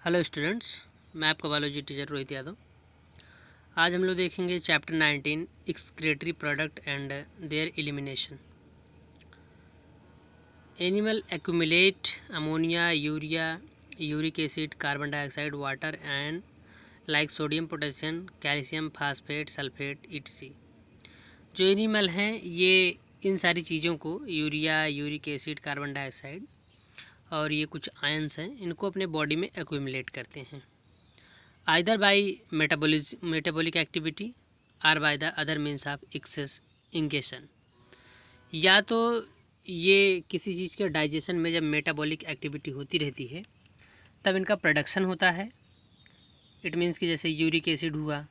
Hello students, मैं आपका biology teacher Rohit Yadav. आज हम लोग देखेंगे chapter 19 excretory product and there elimination. Animal accumulate ammonia, urea, uric acid, carbon dioxide, water and like sodium, potassium, calcium, phosphate, sulphate etc। जो animal हैं ये इन सारी चीज़ों को urea, uric acid, carbon dioxide और ये कुछ आयंस हैं, इनको अपने बॉडी में एक्यूमुलेट करते हैं either by metabolic activity or by the other means of excess ingestion। या तो ये किसी चीज़ के डाइजेशन में जब मेटाबॉलिक एक्टिविटी होती रहती है तब इनका प्रोडक्शन होता है। इट मीन्स कि जैसे यूरिक एसिड हुआ,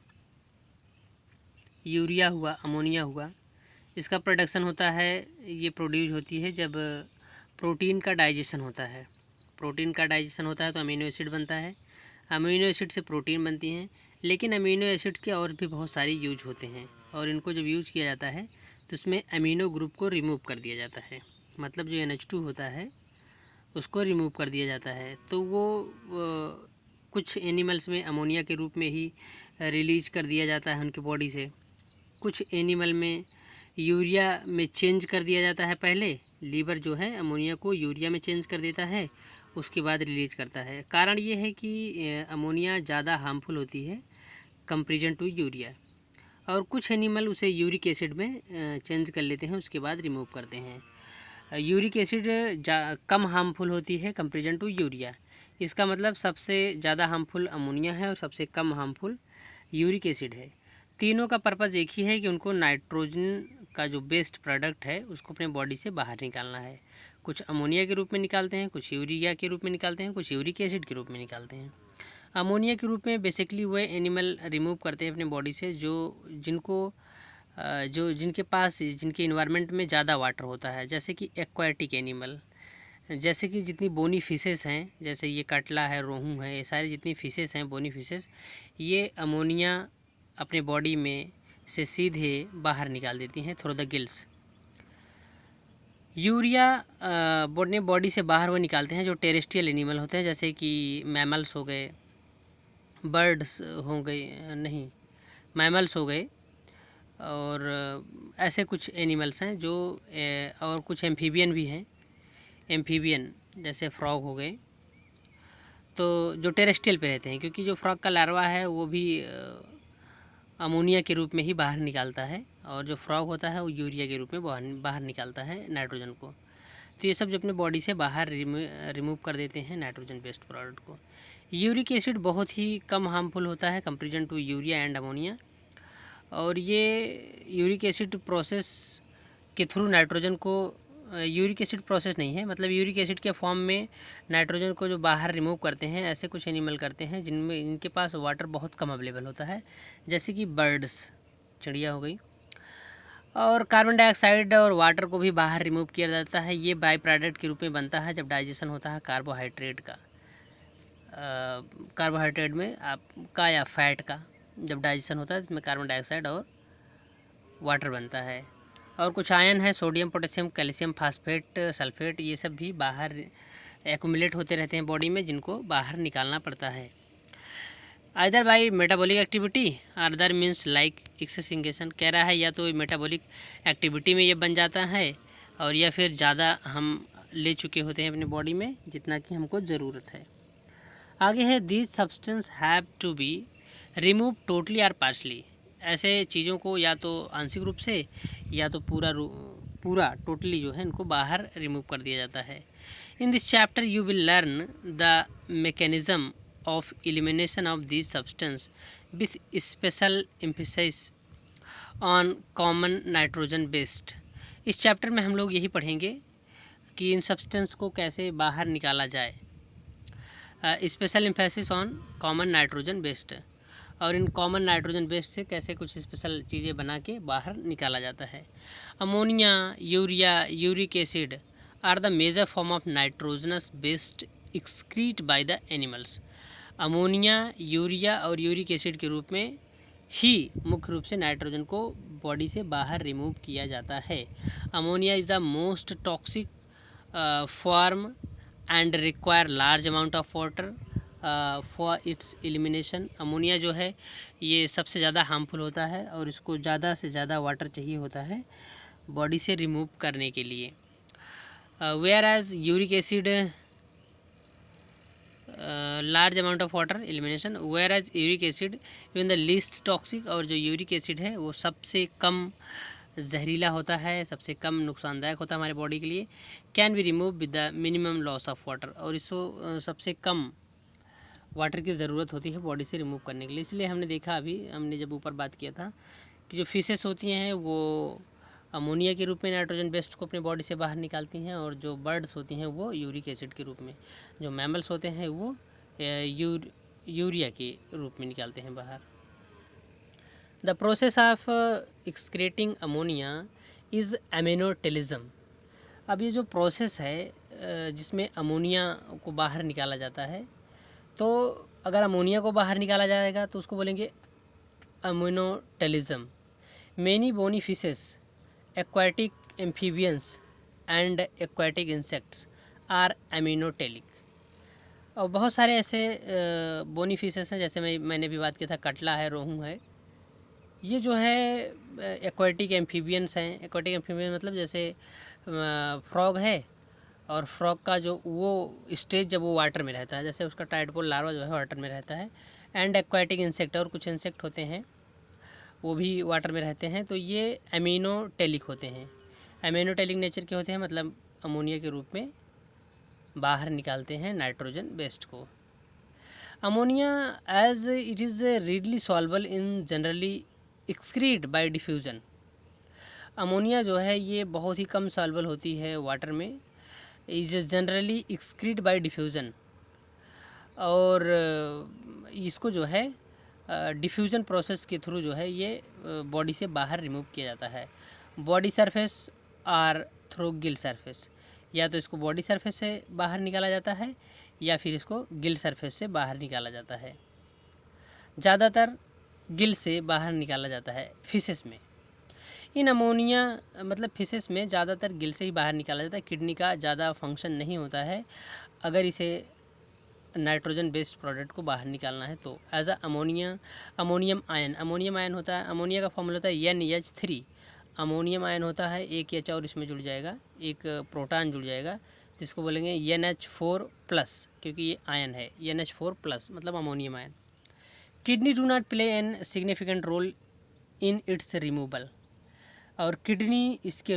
यूरिया हुआ, अमोनिया हुआ, इसका प्रोडक्शन होता है, ये प्रोड्यूस होती है जब प्रोटीन का डाइजेशन होता है। प्रोटीन का डाइजेशन होता है तो अमीनो एसिड बनता है, अमीनो एसिड से प्रोटीन बनती हैं। लेकिन अमीनो एसिड्स के और भी बहुत सारे यूज होते हैं और इनको जब यूज किया जाता है तो उसमें अमीनो ग्रुप को रिमूव कर दिया जाता है। मतलब जो NH2 होता है उसको रिमूव कर दिया जाता है। तो वो कुछ एनिमल्स में अमोनिया के रूप में ही रिलीज कर दिया जाता है उनके बॉडी से। कुछ एनिमल में यूरिया में चेंज कर दिया जाता है। पहले लीवर जो है अमोनिया को यूरिया में चेंज कर देता है, उसके बाद रिलीज करता है। कारण ये है कि अमोनिया ज़्यादा हार्मफुल होती है कंपेरिजन टू यूरिया, और कुछ एनिमल उसे यूरिक एसिड में चेंज कर लेते हैं, उसके बाद रिमूव करते हैं। यूरिक एसिड कम हार्मफुल होती है कंपेरिजन टू यूरिया। इसका मतलब सबसे ज़्यादा हार्मफुल अमोनिया है और सबसे कम हार्मफुल यूरिक एसिड है। तीनों का पर्पज़ एक ही है कि उनको नाइट्रोजन का जो बेस्ट प्रोडक्ट है उसको अपने बॉडी से बाहर निकालना है। कुछ अमोनिया के रूप में निकालते हैं, कुछ यूरिया के रूप में निकालते हैं, कुछ यूरिक एसिड के रूप में निकालते हैं। अमोनिया के रूप में बेसिकली वो एनिमल रिमूव करते हैं अपने बॉडी से जिनके पास जिनके इन्वायरमेंट में ज़्यादा वाटर होता है, जैसे कि एक्वाटिक एनिमल, जैसे कि जितनी बोनी फिशेस हैं, जैसे ये कटला है, रोहू है, ये सारी जितनी फिशेस हैं बोनी फिशेस, ये अमोनिया अपने बॉडी में से सीधे बाहर निकाल देती हैं through the gills. Urea body से बाहर वो निकालते हैं जो टेरेस्ट्रियल एनिमल होते हैं, जैसे कि मैमल्स हो गए, बर्ड्स हो गए, नहीं मैमल्स हो गए, और ऐसे कुछ एनिमल्स हैं जो और कुछ एम्फीबियन भी हैं। एम्फीबियन जैसे फ्रॉग हो गए, तो जो टेरेस्ट्रियल पे रहते हैं, क्योंकि जो फ्रॉग का लार्वा है वो भी अमोनिया के रूप में ही बाहर निकालता है, और जो फ्रॉग होता है वो यूरिया के रूप में बाहर निकालता है नाइट्रोजन को। तो ये सब जो अपने बॉडी से बाहर रिमूव कर देते हैं नाइट्रोजन बेस्ड प्रोडक्ट को। यूरिक एसिड बहुत ही कम हार्मफुल होता है comparison to urea and ammonia, और ये यूरिक एसिड प्रोसेस के थ्रू नाइट्रोजन को, यूरिक एसिड प्रोसेस नहीं है, मतलब यूरिक एसिड के फॉर्म में नाइट्रोजन को जो बाहर रिमूव करते हैं ऐसे कुछ एनिमल करते हैं जिनमें इनके पास वाटर बहुत कम अवेलेबल होता है, जैसे कि बर्ड्स, चिड़िया हो गई। और कार्बन डाइऑक्साइड और वाटर को भी बाहर रिमूव किया जाता है। ये बाई प्रोडक्ट के रूप में बनता है जब डाइजेशन होता है कार्बोहाइड्रेट का, कार्बोहाइड्रेट में आपका या फैट का जब डाइजेशन होता है इसमें कार्बन डाइऑक्साइड और वाटर बनता है। और कुछ आयन है, sodium, potassium, calcium, phosphate, sulphate, ये सब भी बाहर एक्यूमुलेट होते रहते हैं बॉडी में, जिनको बाहर निकालना पड़ता है आइदर बाई मेटाबॉलिक एक्टिविटी और other means like excess ingestion. कह रहा है या तो मेटाबॉलिक एक्टिविटी में ये बन जाता है, और या फिर ज़्यादा हम ले चुके होते हैं अपने बॉडी में जितना कि हमको ज़रूरत है। आगे है these substance have to be remove totally और पार्शली। ऐसे चीज़ों को या तो आंशिक रूप से या तो पूरा टोटली जो है इनको बाहर रिमूव कर दिया जाता है। In this chapter you will learn the mechanism of elimination of these substance with special emphasis on common nitrogen based। इस चैप्टर में हम लोग यही पढ़ेंगे कि इन सब्सटेंस को कैसे बाहर निकाला जाए, special emphasis on common nitrogen based, और इन कॉमन नाइट्रोजन बेस्ड से कैसे कुछ स्पेशल चीज़ें बना के बाहर निकाला जाता है। Ammonia, urea, uric acid are the major form of nitrogenous based excrete by the animals. Ammonia, urea और यूरिक एसिड के रूप में ही मुख्य रूप से नाइट्रोजन को बॉडी से बाहर रिमूव किया जाता है। Ammonia is the most toxic form and require large amount of water for its elimination. Ammonia जो है ये सबसे ज़्यादा हार्मफुल होता है और इसको ज़्यादा से ज़्यादा वाटर चाहिए होता है बॉडी से रिमूव करने के लिए। Whereas uric acid large amount of water elimination, whereas uric acid even the least toxic, और जो यूरिक एसिड है वो सबसे कम जहरीला होता है, सबसे कम नुकसानदायक होता है हमारे बॉडी के लिए। Can be remove with the minimum loss of water, और इसको सबसे कम वाटर की ज़रूरत होती है बॉडी से रिमूव करने के लिए। इसलिए हमने देखा, अभी हमने जब ऊपर बात किया था कि जो फिशेस होती हैं वो अमोनिया के रूप में नाइट्रोजन बेस्ड को अपनी बॉडी से बाहर निकालती हैं, और जो बर्ड्स होती हैं वो यूरिक एसिड के रूप में, जो मैमल्स होते हैं वो यूरिया के रूप में निकालते हैं बाहर। The process of excreting ammonia is ammonotelism. अब ये जो प्रोसेस है जिसमें अमोनिया को बाहर निकाला जाता है, तो अगर अमोनिया को बाहर निकाला जाएगा तो उसको बोलेंगे ammonotelism. Many bony fishes, aquatic amphibians and aquatic insects are ammonotelic. और बहुत सारे ऐसे बोनी फिशेस हैं, जैसे मैंने भी बात किया था, कटला है, रोहू है, ये जो है एक्वाटिक एम्फीबियंस हैं। एक्वाटिक एम्फीबियन मतलब जैसे फ्रॉग है, और फ्रॉग का जो वो स्टेज जब वो वाटर में रहता है, जैसे उसका टाइडपोल लार्वा जो है वाटर में रहता है। एंड एक्वाटिक इंसेक्ट, और कुछ इंसेक्ट होते हैं वो भी वाटर में रहते हैं, तो ये एमिनोटेलिक होते हैं। एमिनोटेलिक नेचर के होते हैं, मतलब अमोनिया के रूप में बाहर निकालते हैं नाइट्रोजन बेस्ड को। Ammonia as it is readily soluble in generally excrete by diffusion. Ammonia जो है ये बहुत ही कम सॉल्वेबल होती है वाटर में, is generally excrete by diffusion, और इसको जो है डिफ्यूज़न प्रोसेस के थ्रू जो है ये बॉडी से बाहर रिमूव किया जाता है। बॉडी सरफेस और थ्रू गिल सरफेस, या तो इसको बॉडी सरफेस से बाहर निकाला जाता है या फिर इसको गिल सरफेस से बाहर निकाला जाता है। ज़्यादातर गिल से बाहर निकाला जाता है फिशेस में। इन अमोनिया मतलब फिशेस में ज़्यादातर गिल से ही बाहर निकाला जाता है। किडनी का ज़्यादा फंक्शन नहीं होता है अगर इसे नाइट्रोजन बेस्ड प्रोडक्ट को बाहर निकालना है तो। एज अ अमोनियम आयन होता है। अमोनिया का फॉर्मूला होता है NH3। अमोनियम आयन होता है, एक एच और इसमें जुड़ जाएगा, एक प्रोटॉन जुड़ जाएगा, जिसको बोलेंगे NH4+, क्योंकि ये आयन है। NH4+ मतलब ammonium ion. Kidney do not play an significant role in its removal, और किडनी इसके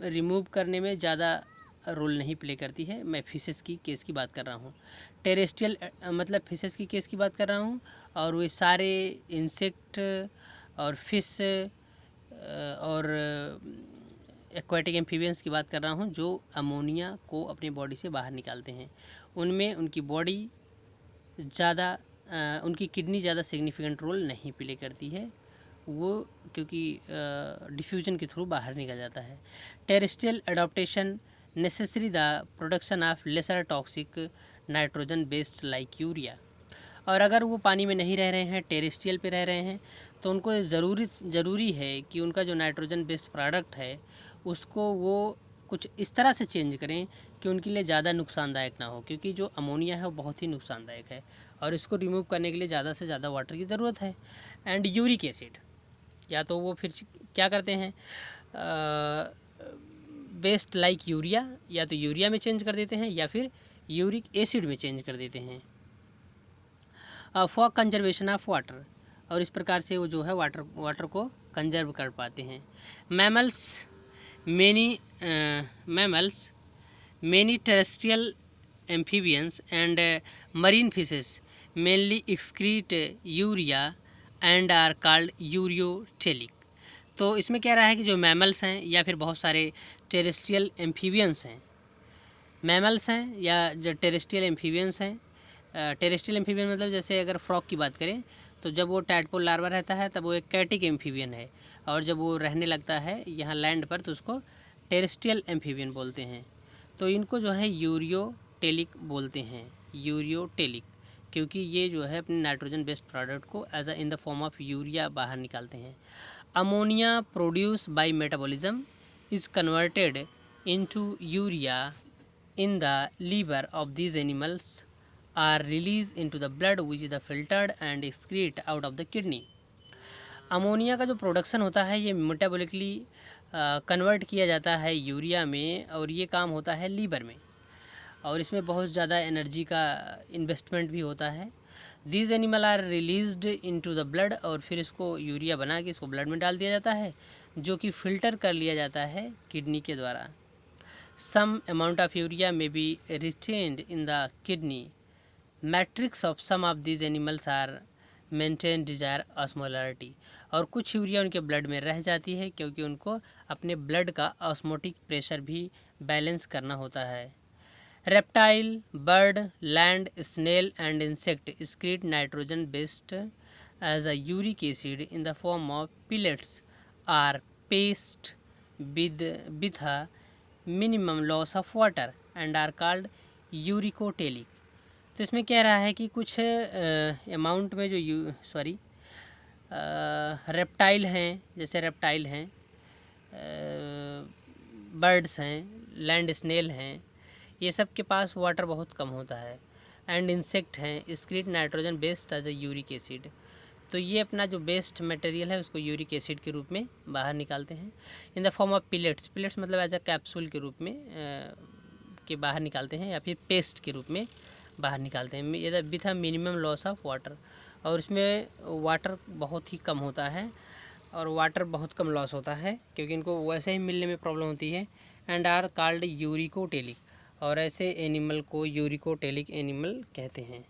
रिमूव करने में ज़्यादा रोल नहीं प्ले करती है। मैं फिशेस की केस की बात कर रहा हूँ, टेरेस्ट्रियल मतलब फिशेस की केस की बात कर रहा हूँ, और वे सारे इंसेक्ट और फिश और एक्वाटिक एम्फीबियंस की बात कर रहा हूँ जो अमोनिया को अपनी बॉडी से बाहर निकालते हैं। उनमें उनकी बॉडी ज़्यादा उनकी किडनी ज़्यादा सिग्निफिकेंट रोल नहीं प्ले करती है, वो क्योंकि डिफ्यूजन के थ्रू बाहर निकल जाता है। Terrestrial adaptation necessary the production of lesser toxic nitrogen based like urea, और अगर वो पानी में नहीं रह रहे हैं, टेरेस्ट्रियल पे रह रहे हैं, तो उनको ज़रूरी है कि उनका जो नाइट्रोजन बेस्ड प्रोडक्ट है उसको वो कुछ इस तरह से चेंज करें कि उनके लिए ज़्यादा नुकसानदायक ना हो, क्योंकि जो अमोनिया है वो बहुत ही नुकसानदायक है और इसको रिमूव करने के लिए ज़्यादा से ज़्यादा वाटर की ज़रूरत है। एंड यूरिक एसिड, या तो वो फिर क्या करते हैं, बेस्ट लाइक यूरिया, या तो यूरिया में चेंज कर देते हैं या फिर यूरिक एसिड में चेंज कर देते हैं फॉर कंजर्वेशन ऑफ वाटर, और इस प्रकार से वो जो है वाटर को कंजर्व कर पाते हैं। Mammals many terrestrial amphibians and marine fishes mainly excrete urea and are called ureotelic. तो इसमें कह रहा है कि जो मैमल्स हैं या फिर बहुत सारे टेरेस्ट्रियल एम्फीबियंस हैं, मैमल्स हैं या जो टेरेस्ट्रियल एम्फीबियंस हैं, टेरेस्ट्रियल एम्फीबियन मतलब जैसे अगर फ्रॉग की बात करें तो जब वो टैडपोल लार्वा रहता है तब वो एक कैटिक एम्फीबियन है, और जब वो रहने लगता है यहाँ लैंड पर तो उसको टेरेस्ट्रियल एम्फीबियन बोलते हैं। तो इनको जो है यूरियोटेलिक बोलते हैं, यूरियोटेलिक, क्योंकि ये जो है अपने नाइट्रोजन बेस्ड प्रोडक्ट को as in the form of urea बाहर निकालते हैं। Ammonia produce by metabolism is converted into urea in the liver of these animals are released into the blood which is filtered and excrete out of the kidney. Ammonia का जो production होता है ये metabolically convert किया जाता है urea में, और ये काम होता है लीवर में, और इसमें बहुत ज़्यादा एनर्जी का इन्वेस्टमेंट भी होता है। These animal are released into the blood, और फिर इसको यूरिया बना के इसको ब्लड में डाल दिया जाता है, जो कि फ़िल्टर कर लिया जाता है किडनी के द्वारा। Some amount of urea may be retained in the kidney. Matrix of some of these animals are maintain desire osmolarity, और कुछ यूरिया उनके ब्लड में रह जाती है क्योंकि उनको अपने ब्लड का ऑस्मोटिक प्रेशर भी बैलेंस करना होता है। Reptile, bird, land, snail and insect excrete nitrogen based as a uric acid in the form of pellets or paste with a minimum loss of water and are called uricotelic. तो इसमें कह रहा है कि कुछ अमाउंट में जो reptile हैं, जैसे रेप्टाइल हैं, बर्ड्स हैं, लैंड स्नेल हैं, ये सब के पास वाटर बहुत कम होता है। एंड इंसेक्ट हैं, excrete nitrogen based as a uric acid, तो ये अपना जो बेस्ट मटेरियल है उसको यूरिक एसिड के रूप में बाहर निकालते हैं। इन the form of pellets, pellets मतलब एज अ कैप्सूल के रूप में के बाहर निकालते हैं, या फिर पेस्ट के रूप में बाहर निकालते हैं। ये with a minimum loss of water, और इसमें वाटर बहुत ही कम होता है, और वाटर बहुत कम लॉस होता है क्योंकि इनको वैसे ही मिलने में प्रॉब्लम होती है। एंड आर कॉल्ड यूरिकोटेलिक, और ऐसे एनिमल को यूरिकोटेलिक एनिमल कहते हैं।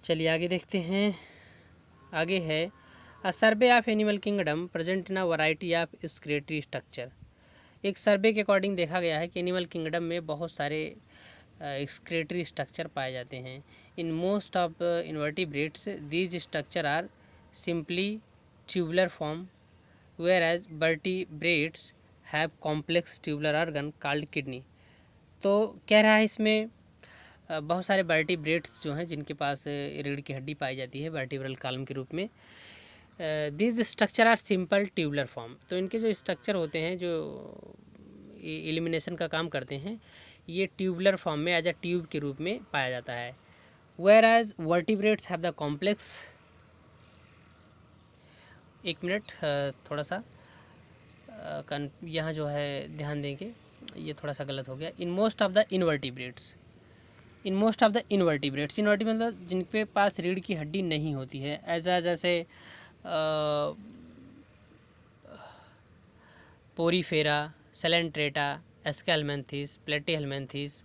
चलिए आगे देखते हैं। आगे है a survey of animal kingdom present in a variety of excretory structure. एक सर्वे के अकॉर्डिंग देखा गया है कि एनिमल किंगडम में बहुत सारे एक्सक्रीटरी स्ट्रक्चर पाए जाते हैं। In most of invertebrates these structure are simply tubular form, whereas vertebrates have complex tubular organ called kidney. तो कह रहा है इसमें बहुत सारे वर्टिब्रेट्स जो हैं जिनके पास रीढ़ की हड्डी पाई जाती है वर्टिब्रल कॉलम के रूप में, these structure are simple tubular form. तो इनके जो स्ट्रक्चर होते हैं जो एलिमिनेशन का काम करते हैं, ये ट्यूबुलर फॉर्म में एज अ ट्यूब के रूप में पाया जाता है। Whereas vertebrates have the complex, एक मिनट थोड़ा सा यहाँ जो है ध्यान देंगे, ये थोड़ा सा गलत हो गया। इन most of the invertebrates, in most of the invertebrates, invertebrate मतलब जिनके पास रीढ़ की हड्डी नहीं होती है, जैसे पोरीफेरा, सेलेंट्रेटा, एस्केलमेंथिस, प्लेटीहेलमेंथिस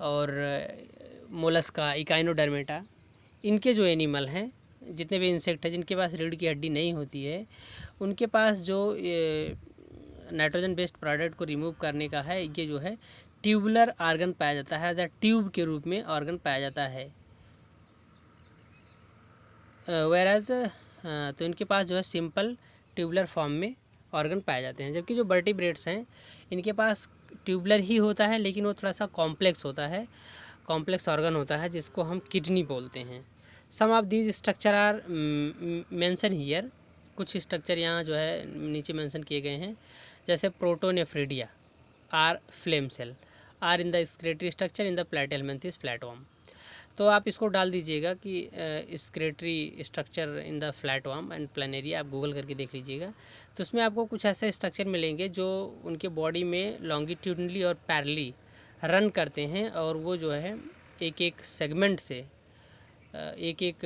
और मोलस्का, इकाइनोडर्मेटा, इनके जो एनिमल हैं, जितने भी इंसेक्ट हैं जिनके पास रीढ़ की हड्डी नहीं होती है, उनके पास जो नाइट्रोजन बेस्ड प्रोडक्ट को रिमूव करने का है, ये जो है ट्यूबुलर ऑर्गन पाया जाता है, एज अ ट्यूब के रूप में ऑर्गन पाया जाता है। वेराज तो इनके पास जो है सिंपल ट्यूबुलर फॉर्म में ऑर्गन पाए जाते हैं, जबकि जो वर्टिब्रेट्स हैं इनके पास ट्यूबुलर ही होता है, लेकिन वो थोड़ा सा कॉम्प्लेक्स होता है, कॉम्प्लेक्स ऑर्गन होता है जिसको हम किडनी बोलते हैं। Some of these structure are mention here, कुछ स्ट्रक्चर यहाँ जो है नीचे मेंशन किए गए हैं, जैसे protonephridia or flame cell are in the excretory structure in the platyhelminthes flatworm. तो आप इसको डाल दीजिएगा कि excretory structure in the flatworm and planaria, आप गूगल करके देख लीजिएगा। तो उसमें आपको कुछ ऐसे स्ट्रक्चर मिलेंगे जो उनके बॉडी में लॉन्गिट्यूडनली और पैरेलली रन करते हैं, और वो जो है एक एक सेगमेंट से एक एक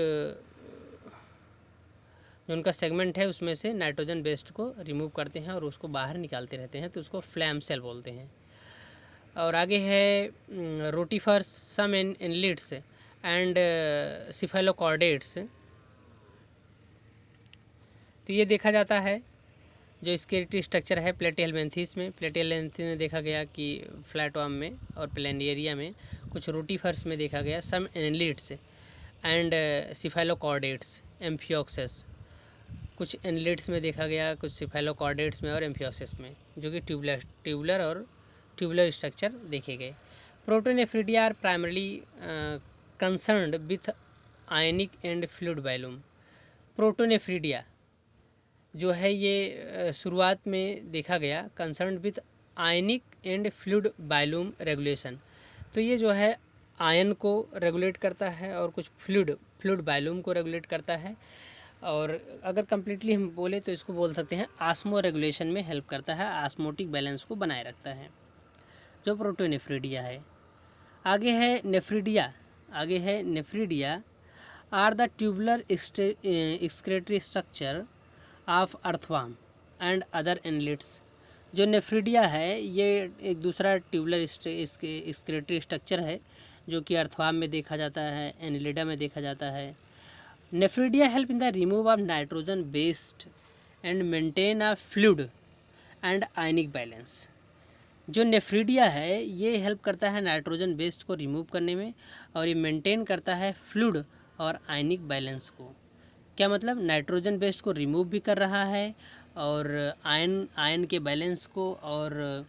जो उनका सेगमेंट है उसमें से नाइट्रोजन बेस्ड को रिमूव करते हैं और उसको बाहर निकालते रहते हैं, तो उसको फ्लैम सेल बोलते हैं। और आगे है rotifers, some annelids and cephalochordates. तो ये देखा जाता है जो स्केलेटल स्ट्रक्चर है प्लेटीहेलमिन्थस में, प्लेटीहेलमिन्थस में देखा गया कि फ्लैटवर्म में और प्लेनेरिया में, कुछ रोटिफर्स में देखा गया सम इनलेट्स एंड सिफेलोकॉर्डेट्स, एम्फियोक्सेस, कुछ इनलेट्स में देखा गया, कुछ सिफेलोकॉर्डेट्स में और एम्फियोक्सेस में, जो कि ट्यूबुलर और ट्यूबुलर स्ट्रक्चर देखे गए। Protonephridia are primarily concerned with ionic and fluid volume. Protonephridia जो है ये शुरुआत में देखा गया concerned with ionic and fluid volume regulation, तो ये जो है आयन को रेगुलेट करता है और कुछ फ्लूइड वॉल्यूम को रेगुलेट करता है। और अगर कम्प्लीटली हम बोले तो इसको बोल सकते हैं आस्मो रेगुलेशन में हेल्प करता है, आस्मोटिक बैलेंस को बनाए रखता है, जो प्रोटोनेफ्रिडिया है। आगे है nephridia are the tubular excretory structure of earthworm and other annelids. जो नेफ्रिडिया है ये एक दूसरा ट्यूबुलर एक्सक्रेटरी स्ट्रक्चर है जो कि अर्थवर्म में देखा जाता है, एनिलिडा में देखा जाता है। Nephridia help in the remove of nitrogen based and maintain a fluid and ionic balance. जो नेफ्रिडिया है ये हेल्प करता है नाइट्रोजन बेस्ड को रिमूव करने में, और ये मेंटेन करता है फ्लूइड और आयनिक बैलेंस को। क्या मतलब, नाइट्रोजन बेस्ड को रिमूव भी कर रहा है और आयन के बैलेंस को और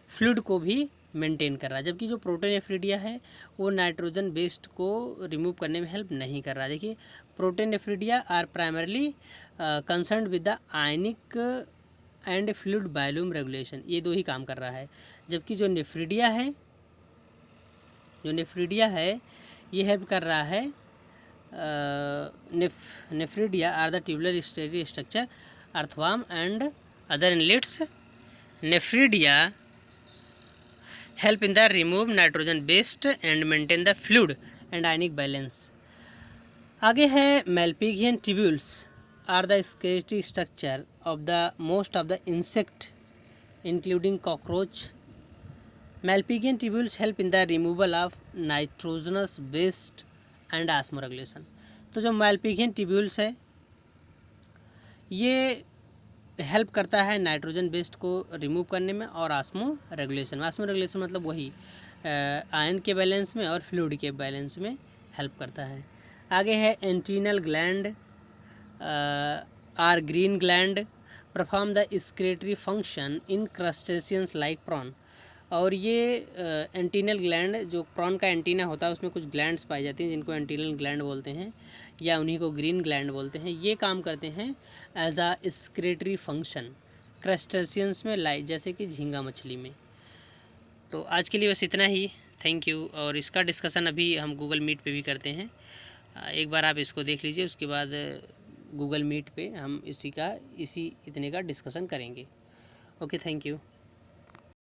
फ्लूइड को भी मेंटेन कर रहा है। जबकि जो प्रोटोनेफ्रिडिया है वो नाइट्रोजन बेस्ड को रिमूव करने में हेल्प नहीं कर रहा है। देखिए, protonephridia are primarily concerned with the ionic and fluid volume regulation, ये दो ही काम कर रहा है। जबकि जो नेफ्रिडिया है ये हेल्प कर रहा है nephridia are the tubular structure earthworm and other annelids. Nephridia help in the remove nitrogen based and maintain the fluid and ionic balance. आगे है malpighian tubules are the skeletal structure of the most of the insect including cockroach. Malpighian tubules help in the removal of nitrogenous waste and osmoregulation. तो जो मैल्पिघियन tubules है ये help करता है nitrogen based को remove करने में और आस्मो रेगुलेशन मतलब वही आयन के बैलेंस में और फ्लूइड के बैलेंस में हेल्प करता है। आगे है antennal gland or green gland perform the excretory function in crustaceans like prawn. और ये एंटीनल ग्लैंड, जो प्रॉन का एंटीना होता है उसमें कुछ ग्लैंड्स पाई जाती हैं जिनको एंटीनल ग्लैंड बोलते हैं या उन्हीं को ग्रीन ग्लैंड बोलते हैं। ये काम करते हैं एज आ एक्सक्रीटरी फंक्शन क्रस्टेशियंस में, लाइक जैसे कि झींगा मछली में। तो आज के लिए बस इतना ही, थैंक यू। और इसका डिस्कशन अभी हम गूगल मीट पे भी करते हैं, एक बार आप इसको देख लीजिए, उसके बाद गूगल मीट पे हम इतने का डिस्कशन करेंगे। Okay, thank you.